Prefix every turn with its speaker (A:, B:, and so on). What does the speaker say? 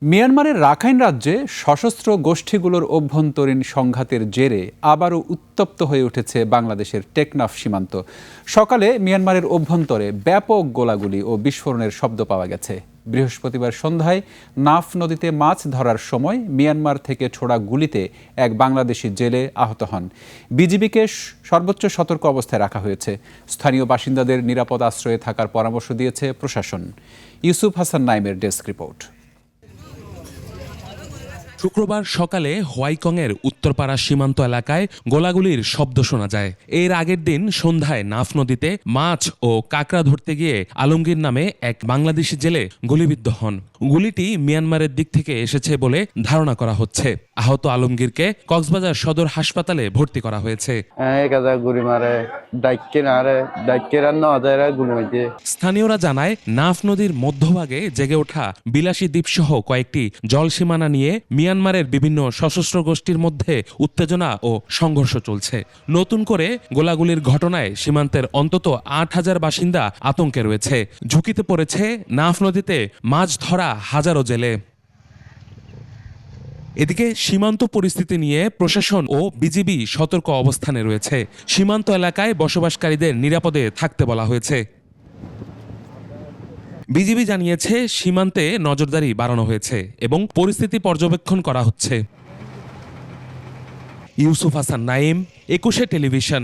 A: মিয়ানমারের রাখাইন রাজ্যে সশস্ত্র গোষ্ঠীগুলোর অভ্যন্তরীণ সংঘাতের জেরে আবারও উত্তপ্ত হয়ে উঠেছে বাংলাদেশের টেকনাফ সীমান্ত। সকালে মিয়ানমারের অভ্যন্তরে ব্যাপক গোলাগুলি ও বিস্ফোরণের শব্দ পাওয়া গেছে। বৃহস্পতিবার সন্ধ্যায় নাফ নদীতে মাছ ধরার সময় মিয়ানমার থেকে ছোড়া গুলিতে এক বাংলাদেশি জেলে আহত হন। বিজিবিকে সর্বোচ্চ সতর্ক অবস্থায় রাখা হয়েছে। স্থানীয় বাসিন্দাদের নিরাপদ আশ্রয়ে থাকার পরামর্শ দিয়েছে প্রশাসন। ইউসুফ হাসান নাইমের ডেস্ক রিপোর্ট।
B: শুক্রবার সকালে হোয়াইকংয়ের উত্তরপাড়া সীমান্ত এলাকায় গোলাগুলির শব্দ শোনা যায়। এর আগের দিন সন্ধ্যায় নাফ নদীতে মাছ ও কাঁকড়া ধরতে গিয়ে আলমগীর নামে এক বাংলাদেশি জেলে গুলিবিদ্ধ হন। গুলিটি মিয়ানমারের দিক থেকে এসেছে বলে ধারণা করা হচ্ছে। আহত আলমগীরকে কক্সবাজার সদর হাসপাতালে ভর্তি করা হয়েছে। স্থানীয়রা জানায় নাফ নদীর মধ্যভাগে জেগে ওঠা বিলাসী দ্বীপসহ কয়েকটি জলসীমানা নিয়ে মিয়ানমারের বিভিন্ন সশস্ত্র গোষ্ঠীর মধ্যে উত্তেজনা ও সংঘর্ষ চলছে। নতুন করে গোলাগুলির ঘটনায় সীমান্তের অন্তত ৮,০০০ বাসিন্দা আতঙ্কে রয়েছে। ঝুঁকিতে পড়েছে নাফ নদীতে মাছ ধরা হাজারো জেলে। এদিকে সীমান্ত পরিস্থিতি নিয়ে প্রশাসন ও বিজিবি সতর্ক অবস্থানে রয়েছে। সীমান্ত এলাকায় বসবাসকারীদের নিরাপদে থাকতে বলা হয়েছে। বিজিবি জানিয়েছে সীমান্তে নজরদারি বাড়ানো হয়েছে এবং পরিস্থিতি পর্যবেক্ষণ করা হচ্ছে। ইউসুফ হাসান নাইম, ২১ টেলিভিশন।